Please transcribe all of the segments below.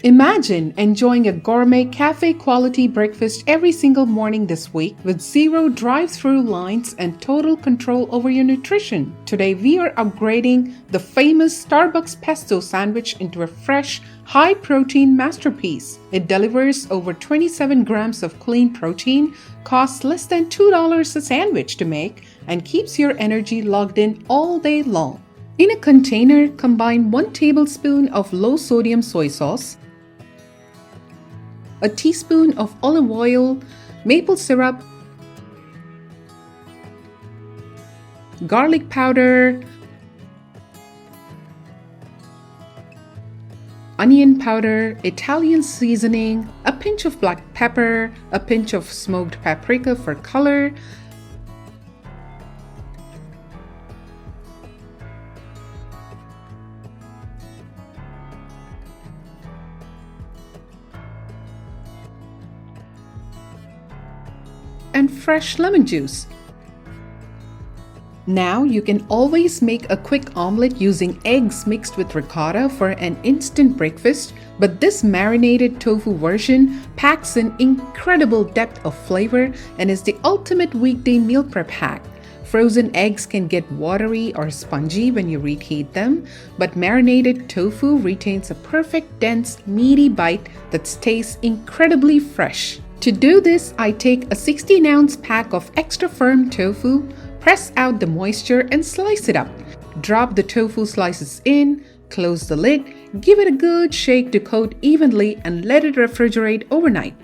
Imagine enjoying a gourmet cafe quality breakfast every single morning this week with zero drive-through lines and total control over your nutrition. Today we are upgrading the famous Starbucks Pesto Sandwich into a fresh, high-protein masterpiece. It delivers over 27 grams of clean protein, costs less than $2 a sandwich to make, and keeps your energy logged in all day long. In a container, combine 1 tablespoon of low-sodium soy sauce, a teaspoon of olive oil, maple syrup, garlic powder, onion powder, Italian seasoning, a pinch of black pepper, a pinch of smoked paprika for color, and fresh lemon juice. Now you can always make a quick omelette using eggs mixed with ricotta for an instant breakfast, but this marinated tofu version packs an incredible depth of flavor and is the ultimate weekday meal prep hack. Frozen eggs can get watery or spongy when you reheat them, but marinated tofu retains a perfect dense, meaty bite that stays incredibly fresh. To do this, I take a 16-ounce pack of extra firm tofu, press out the moisture and slice it up. Drop the tofu slices in, close the lid, give it a good shake to coat evenly and let it refrigerate overnight.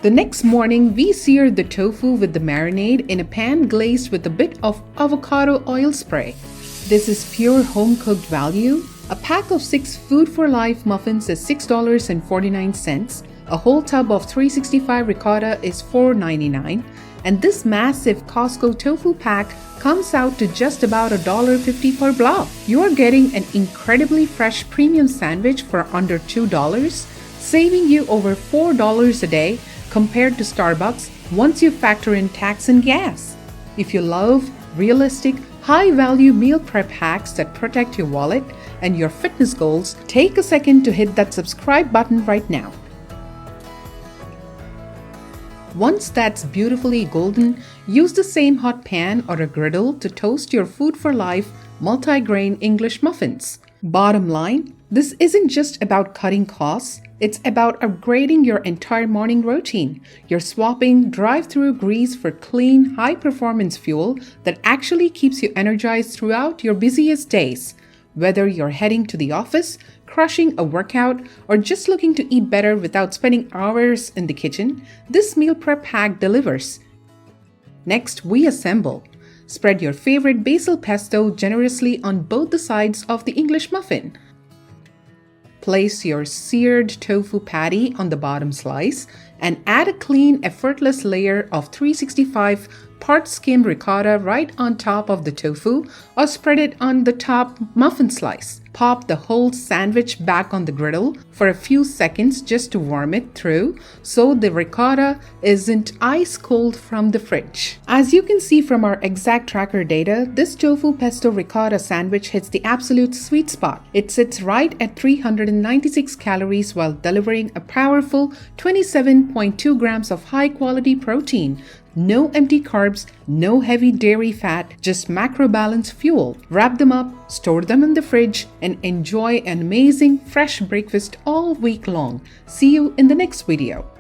The next morning, we sear the tofu with the marinade in a pan glazed with a bit of avocado oil spray. This is pure home-cooked value. A pack of 6 Food for Life muffins is $6.49. A whole tub of 365 ricotta is $4.99. And this massive Costco tofu pack comes out to just about $1.50 per block. You are getting an incredibly fresh premium sandwich for under $2, saving you over $4 a day compared to Starbucks once you factor in tax and gas. If you love realistic, high-value meal prep hacks that protect your wallet and your fitness goals, take a second to hit that subscribe button right now. Once that's beautifully golden, use the same hot pan or a griddle to toast your Food for Life multi-grain English muffins. Bottom line, this isn't just about cutting costs, it's about upgrading your entire morning routine. You're swapping drive-through grease for clean, high-performance fuel that actually keeps you energized throughout your busiest days. Whether you're heading to the office, crushing a workout, or just looking to eat better without spending hours in the kitchen, this meal prep hack delivers. Next, we assemble. Spread your favorite basil pesto generously on both the sides of the English muffin. Place your seared tofu patty on the bottom slice and add a clean, effortless layer of 365 part-skim ricotta right on top of the tofu, or spread it on the top muffin slice. Pop the whole sandwich back on the griddle for a few seconds just to warm it through so the ricotta isn't ice cold from the fridge. As you can see from our exact tracker data, this tofu pesto ricotta sandwich hits the absolute sweet spot. It sits right at 396 calories while delivering a powerful 27.2 grams of high-quality protein. No empty carbs, no heavy dairy fat, just macro-balanced fuel. Wrap them up, store them in the fridge, and enjoy an amazing fresh breakfast all week long. See you in the next video.